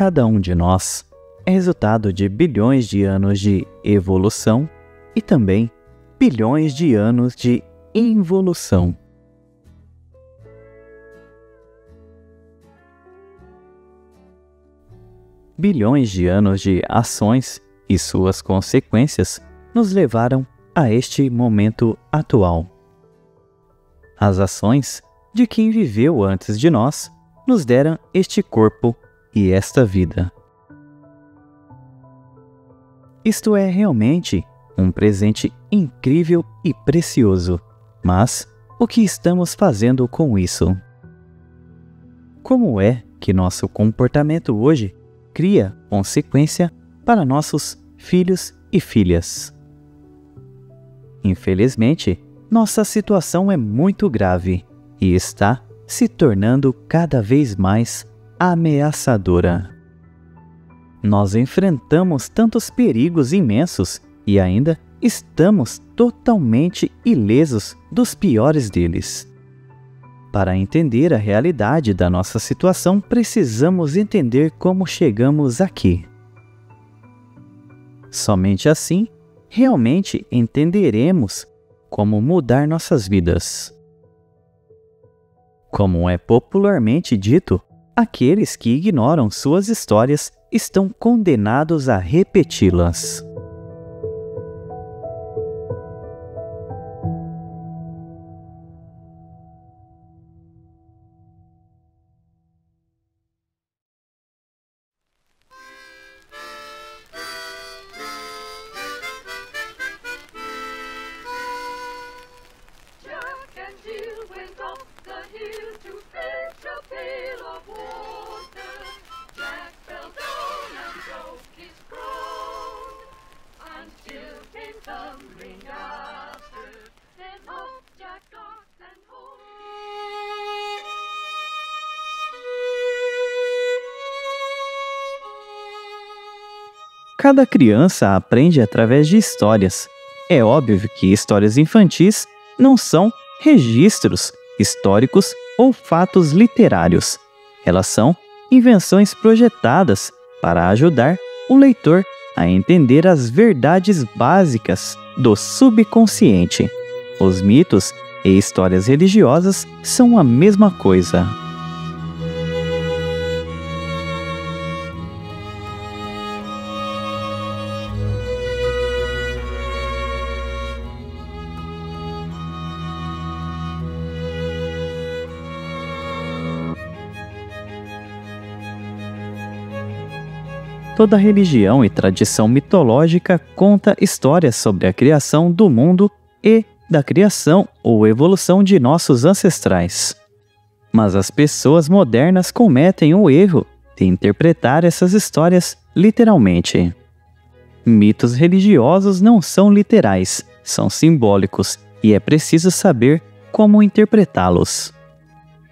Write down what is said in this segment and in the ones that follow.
Cada um de nós é resultado de bilhões de anos de evolução e também bilhões de anos de involução. Bilhões de anos de ações e suas consequências nos levaram a este momento atual. As ações de quem viveu antes de nós nos deram este corpo e esta vida. Isto é realmente um presente incrível e precioso, mas o que estamos fazendo com isso? Como é que nosso comportamento hoje cria consequência para nossos filhos e filhas? Infelizmente, nossa situação é muito grave e está se tornando cada vez mais ameaçadora. Nós enfrentamos tantos perigos imensos e ainda estamos totalmente ilesos dos piores deles. Para entender a realidade da nossa situação, precisamos entender como chegamos aqui. Somente assim, realmente entenderemos como mudar nossas vidas. Como é popularmente dito, aqueles que ignoram suas histórias estão condenados a repeti-las. Cada criança aprende através de histórias. É óbvio que histórias infantis não são registros históricos ou fatos literários. Elas são invenções projetadas para ajudar o leitor a entender as verdades básicas do subconsciente. Os mitos e histórias religiosas são a mesma coisa. Toda religião e tradição mitológica conta histórias sobre a criação do mundo e da criação ou evolução de nossos ancestrais. Mas as pessoas modernas cometem o erro de interpretar essas histórias literalmente. Mitos religiosos não são literais, são simbólicos e é preciso saber como interpretá-los.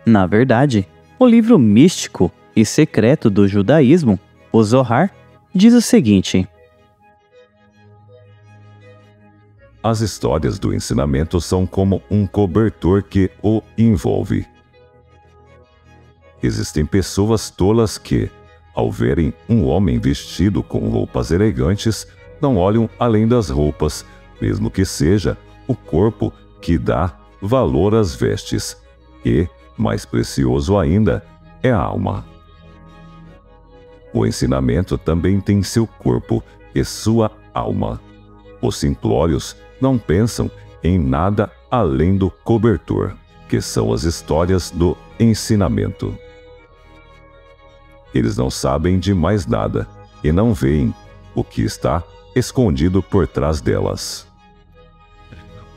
Na verdade, o livro místico e secreto do judaísmo, o Zohar, diz o seguinte: as histórias do ensinamento são como um cobertor que o envolve. Existem pessoas tolas que, ao verem um homem vestido com roupas elegantes, não olham além das roupas, mesmo que seja o corpo que dá valor às vestes. E, mais precioso ainda, é a alma. O ensinamento também tem seu corpo e sua alma. Os simplórios não pensam em nada além do cobertor, que são as histórias do ensinamento. Eles não sabem de mais nada e não veem o que está escondido por trás delas.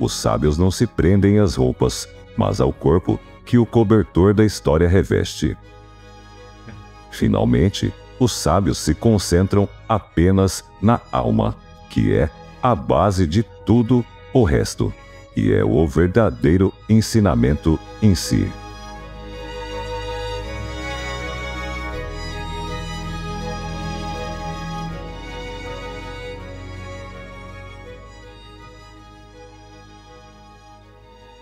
Os sábios não se prendem às roupas, mas ao corpo que o cobertor da história reveste. Finalmente, os sábios se concentram apenas na alma, que é a base de tudo o resto, e é o verdadeiro ensinamento em si.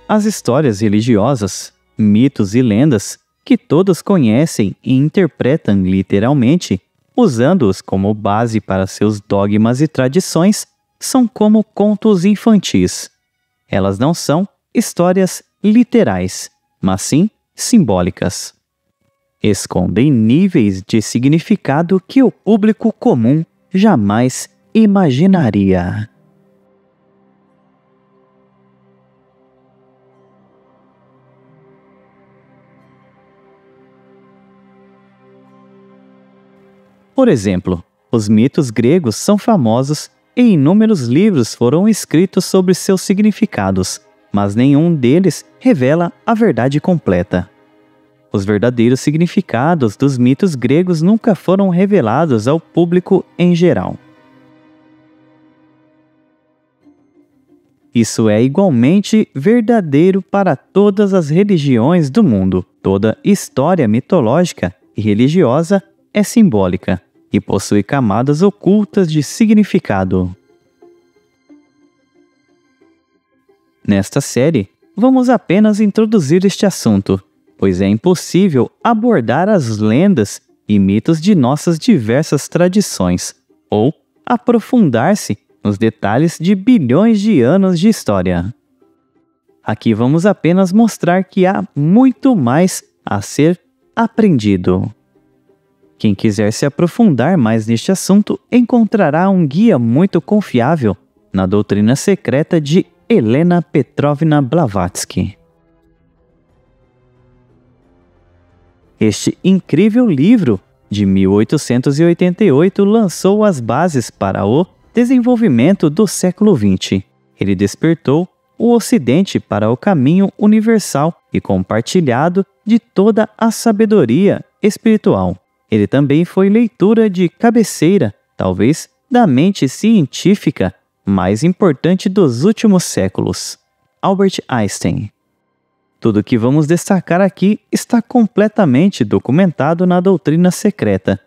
As histórias religiosas, mitos e lendas que todos conhecem e interpretam literalmente usando-os como base para seus dogmas e tradições, são como contos infantis. Elas não são histórias literais, mas sim simbólicas. Escondem níveis de significado que o público comum jamais imaginaria. Por exemplo, os mitos gregos são famosos e inúmeros livros foram escritos sobre seus significados, mas nenhum deles revela a verdade completa. Os verdadeiros significados dos mitos gregos nunca foram revelados ao público em geral. Isso é igualmente verdadeiro para todas as religiões do mundo. Toda história mitológica e religiosa é simbólica e possui camadas ocultas de significado. Nesta série, vamos apenas introduzir este assunto, pois é impossível abordar as lendas e mitos de nossas diversas tradições, ou aprofundar-se nos detalhes de bilhões de anos de história. Aqui vamos apenas mostrar que há muito mais a ser aprendido. Quem quiser se aprofundar mais neste assunto encontrará um guia muito confiável na Doutrina Secreta de Helena Petrovna Blavatsky. Este incrível livro, de 1888, lançou as bases para o desenvolvimento do século XX. Ele despertou o Ocidente para o caminho universal e compartilhado de toda a sabedoria espiritual. Ele também foi leitura de cabeceira, talvez da mente científica mais importante dos últimos séculos, Albert Einstein. Tudo o que vamos destacar aqui está completamente documentado na Doutrina Secreta.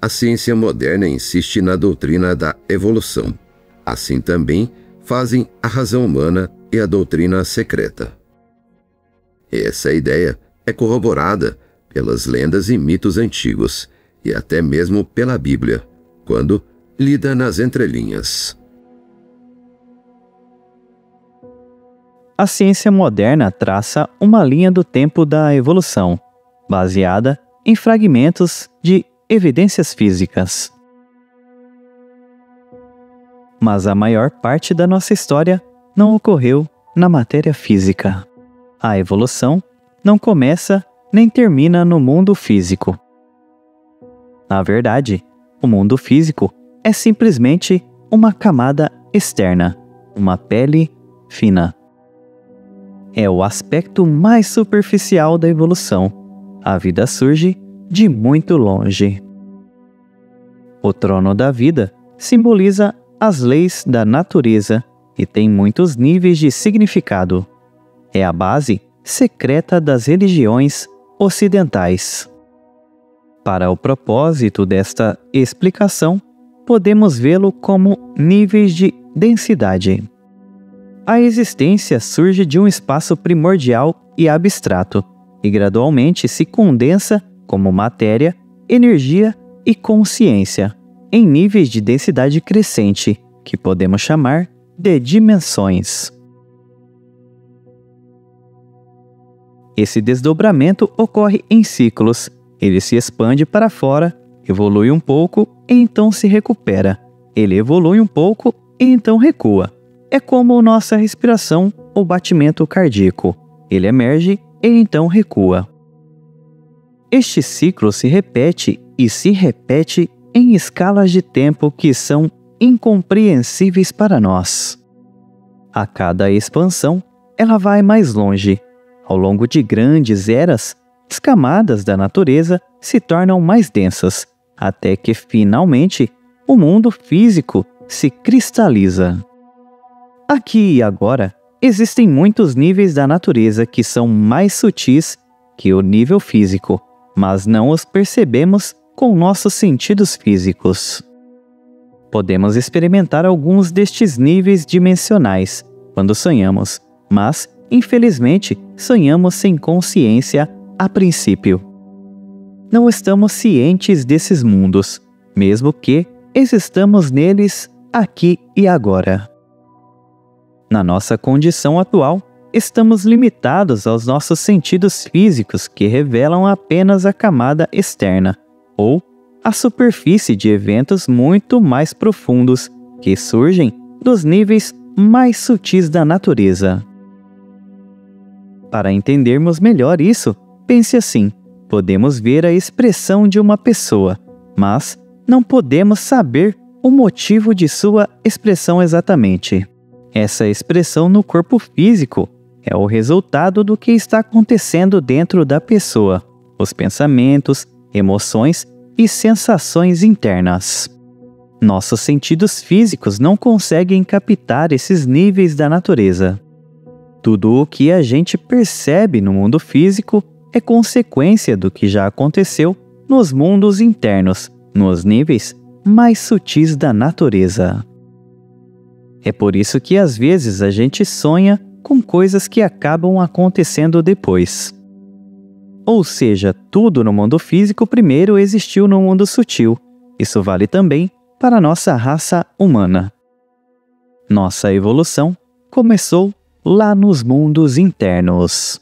A ciência moderna insiste na doutrina da evolução. Assim também fazem a razão humana e a doutrina secreta. Essa ideia é corroborada pelas lendas e mitos antigos e até mesmo pela Bíblia, quando lida nas entrelinhas. A ciência moderna traça uma linha do tempo da evolução, baseada em fragmentos de evidências físicas. Mas a maior parte da nossa história não ocorreu na matéria física. A evolução não começa nem termina no mundo físico. Na verdade, o mundo físico é simplesmente uma camada externa, uma pele fina. É o aspecto mais superficial da evolução. A vida surge de muito longe. O trono da vida simboliza as leis da natureza e tem muitos níveis de significado. É a base secreta das religiões ocidentais. Para o propósito desta explicação, podemos vê-lo como níveis de densidade. A existência surge de um espaço primordial e abstrato, e gradualmente se condensa como matéria, energia e consciência, em níveis de densidade crescente, que podemos chamar de dimensões. Esse desdobramento ocorre em ciclos. Ele se expande para fora, evolui um pouco e então se recupera. Ele evolui um pouco e então recua. É como nossa respiração ou batimento cardíaco. Ele emerge e então recua. Este ciclo se repete e se repete em escalas de tempo que são incompreensíveis para nós. A cada expansão, ela vai mais longe. Ao longo de grandes eras, as camadas da natureza se tornam mais densas, até que finalmente o mundo físico se cristaliza. Aqui e agora, existem muitos níveis da natureza que são mais sutis que o nível físico, mas não os percebemos com nossos sentidos físicos. Podemos experimentar alguns destes níveis dimensionais quando sonhamos, mas, infelizmente, sonhamos sem consciência a princípio. Não estamos cientes desses mundos, mesmo que existamos neles aqui e agora. Na nossa condição atual, estamos limitados aos nossos sentidos físicos que revelam apenas a camada externa, ou a superfície de eventos muito mais profundos que surgem dos níveis mais sutis da natureza. Para entendermos melhor isso, pense assim: podemos ver a expressão de uma pessoa, mas não podemos saber o motivo de sua expressão exatamente. Essa expressão no corpo físico é o resultado do que está acontecendo dentro da pessoa, os pensamentos, emoções e sensações internas. Nossos sentidos físicos não conseguem captar esses níveis da natureza. Tudo o que a gente percebe no mundo físico é consequência do que já aconteceu nos mundos internos, nos níveis mais sutis da natureza. É por isso que às vezes a gente sonha com coisas que acabam acontecendo depois. Ou seja, tudo no mundo físico primeiro existiu no mundo sutil. Isso vale também para a nossa raça humana. Nossa evolução começou lá nos mundos internos.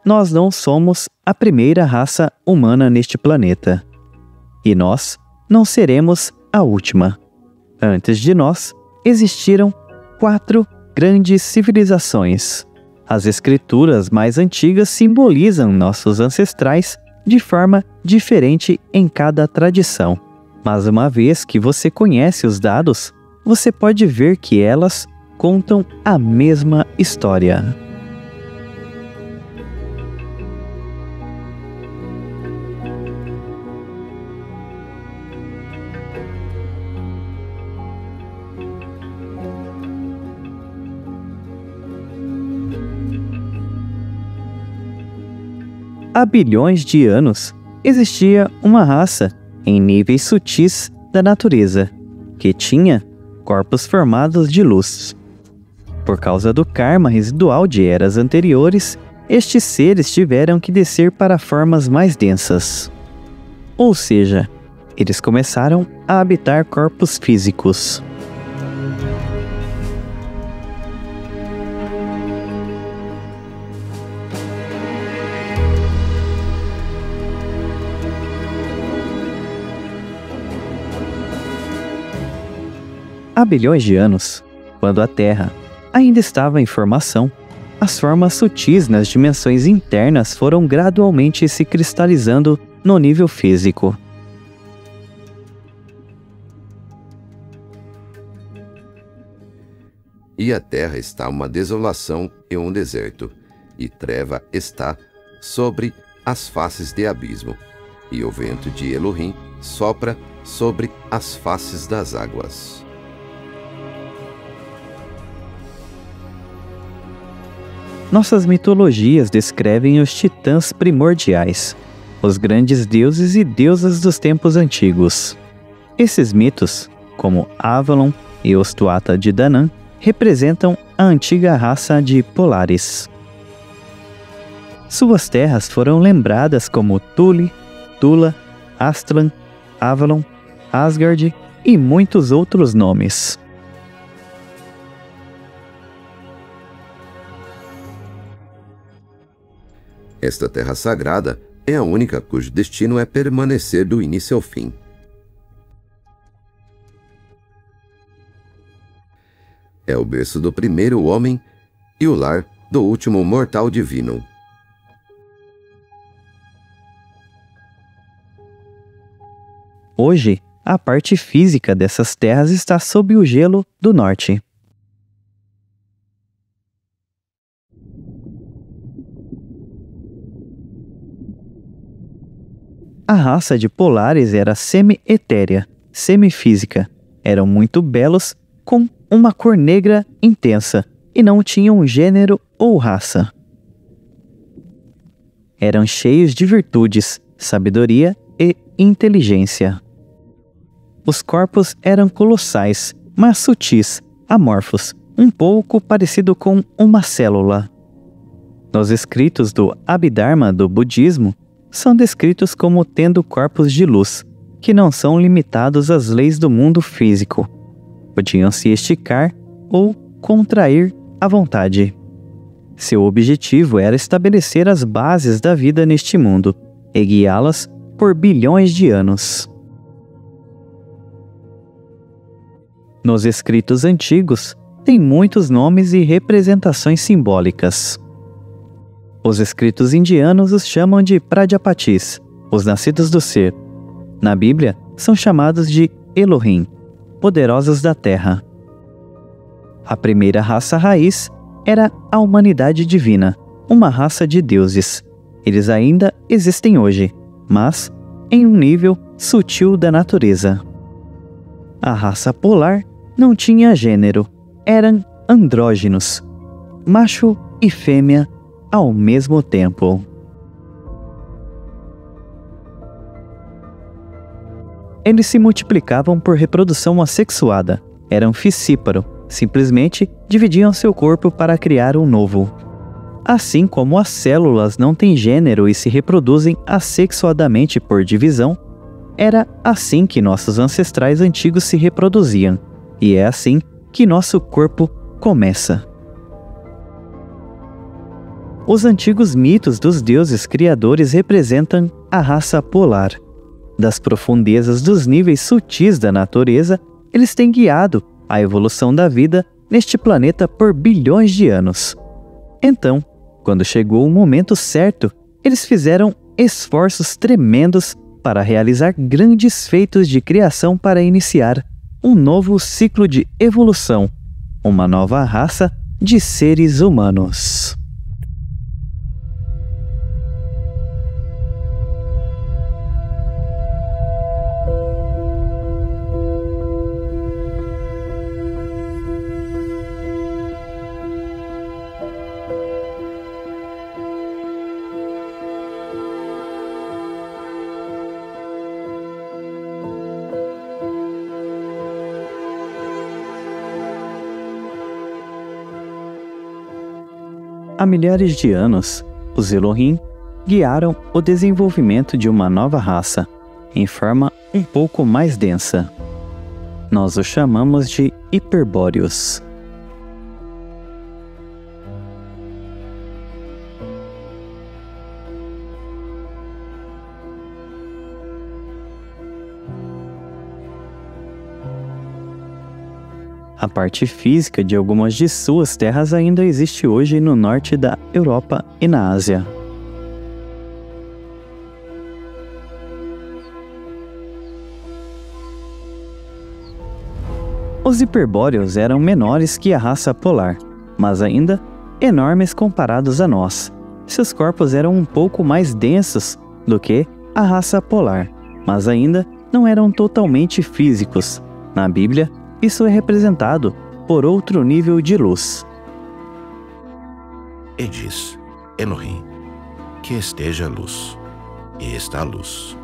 Nós não somos a primeira raça humana neste planeta. E nós não seremos a última. Antes de nós, existiram 4 grandes civilizações. As escrituras mais antigas simbolizam nossos ancestrais de forma diferente em cada tradição. Mas uma vez que você conhece os dados, você pode ver que elas contam a mesma história. Há bilhões de anos, existia uma raça em níveis sutis da natureza, que tinha corpos formados de luz. Por causa do karma residual de eras anteriores, estes seres tiveram que descer para formas mais densas. Ou seja, eles começaram a habitar corpos físicos. Há bilhões de anos, quando a Terra ainda estava em formação, as formas sutis nas dimensões internas foram gradualmente se cristalizando no nível físico. E a terra está uma desolação e um deserto, e treva está sobre as faces de abismo, e o vento de Elohim sopra sobre as faces das águas. Nossas mitologias descrevem os titãs primordiais, os grandes deuses e deusas dos tempos antigos. Esses mitos, como Avalon e os Tuatha de Danann, representam a antiga raça de Polaris. Suas terras foram lembradas como Thule, Tula, Aztlan, Avalon, Asgard e muitos outros nomes. Esta terra sagrada é a única cujo destino é permanecer do início ao fim. É o berço do primeiro homem e o lar do último mortal divino. Hoje, a parte física dessas terras está sob o gelo do norte. A raça de polares era semi-etérea, semifísica. Eram muito belos, com uma cor negra intensa, e não tinham gênero ou raça. Eram cheios de virtudes, sabedoria e inteligência. Os corpos eram colossais, mas sutis, amorfos, um pouco parecido com uma célula. Nos escritos do Abhidharma do budismo, são descritos como tendo corpos de luz, que não são limitados às leis do mundo físico. Podiam se esticar ou contrair à vontade. Seu objetivo era estabelecer as bases da vida neste mundo e guiá-las por bilhões de anos. Nos escritos antigos, tem muitos nomes e representações simbólicas. Os escritos indianos os chamam de Prajapatis, os nascidos do ser. Na Bíblia, são chamados de Elohim, poderosos da terra. A primeira raça raiz era a humanidade divina, uma raça de deuses. Eles ainda existem hoje, mas em um nível sutil da natureza. A raça polar não tinha gênero, eram andrógenos, macho e fêmea ao mesmo tempo. Eles se multiplicavam por reprodução assexuada, eram fissíparo, simplesmente dividiam seu corpo para criar um novo. Assim como as células não têm gênero e se reproduzem assexuadamente por divisão, era assim que nossos ancestrais antigos se reproduziam, e é assim que nosso corpo começa. Os antigos mitos dos deuses criadores representam a raça polar. Das profundezas dos níveis sutis da natureza, eles têm guiado a evolução da vida neste planeta por bilhões de anos. Então, quando chegou o momento certo, eles fizeram esforços tremendos para realizar grandes feitos de criação para iniciar um novo ciclo de evolução, uma nova raça de seres humanos. Há milhares de anos, os Elohim guiaram o desenvolvimento de uma nova raça, em forma um pouco mais densa. Nós os chamamos de hiperbóreos. A parte física de algumas de suas terras ainda existe hoje no norte da Europa e na Ásia. Os hiperbóreos eram menores que a raça polar, mas ainda enormes comparados a nós. Seus corpos eram um pouco mais densos do que a raça polar, mas ainda não eram totalmente físicos. Na Bíblia, isso é representado por outro nível de luz. E diz, Elohim, que esteja a luz, e está a luz.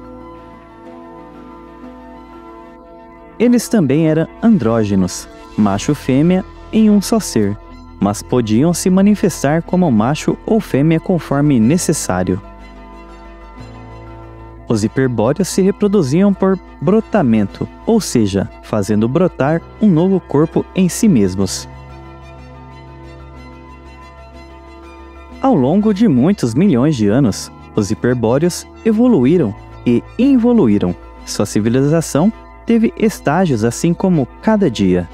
Eles também eram andrógenos, macho e fêmea em um só ser, mas podiam se manifestar como macho ou fêmea conforme necessário. Os hiperbóreos se reproduziam por brotamento, ou seja, fazendo brotar um novo corpo em si mesmos. Ao longo de muitos milhões de anos, os hiperbóreos evoluíram e involuíram. Sua civilização teve estágios assim como cada dia: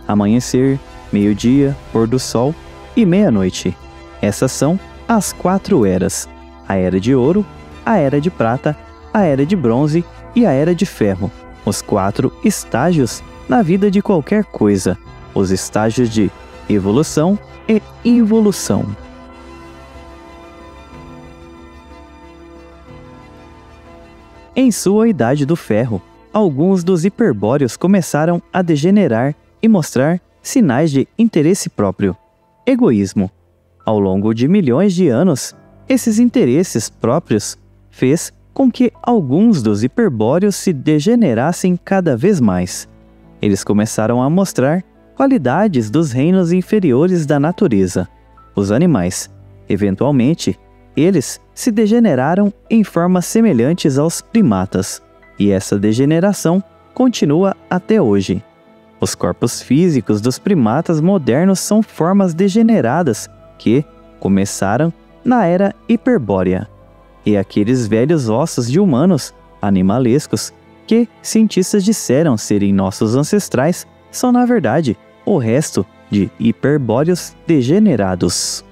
amanhecer, meio-dia, pôr do sol e meia-noite. Essas são as 4 eras: a Era de Ouro, a Era de Prata, a Era de Bronze e a Era de Ferro. Os 4 estágios na vida de qualquer coisa, os estágios de evolução e involução. Em sua Idade do Ferro, alguns dos hiperbóreos começaram a degenerar e mostrar sinais de interesse próprio, egoísmo. Ao longo de milhões de anos, esses interesses próprios fez com que alguns dos hiperbóreos se degenerassem cada vez mais. Eles começaram a mostrar qualidades dos reinos inferiores da natureza, os animais. Eventualmente, eles se degeneraram em formas semelhantes aos primatas, e essa degeneração continua até hoje. Os corpos físicos dos primatas modernos são formas degeneradas que começaram na Era Hiperbórea. E aqueles velhos ossos de humanos animalescos que cientistas disseram serem nossos ancestrais são, na verdade, o resto de hiperbóreos degenerados.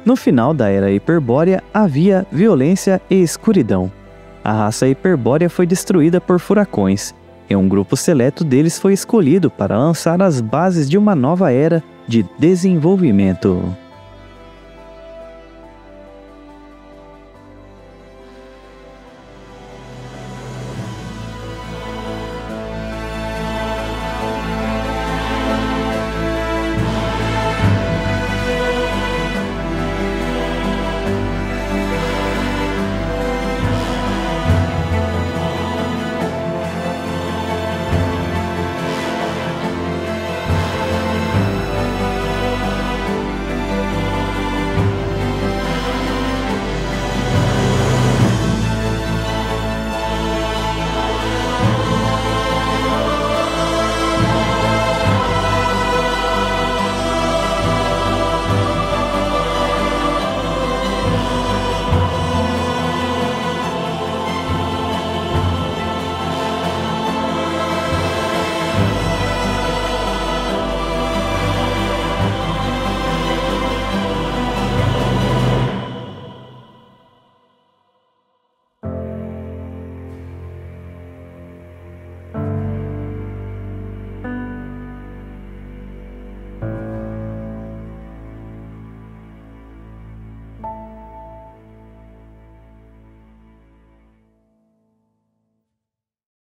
No final da Era Hiperbórea havia violência e escuridão. A raça hiperbórea foi destruída por furacões, e um grupo seleto deles foi escolhido para lançar as bases de uma nova era de desenvolvimento.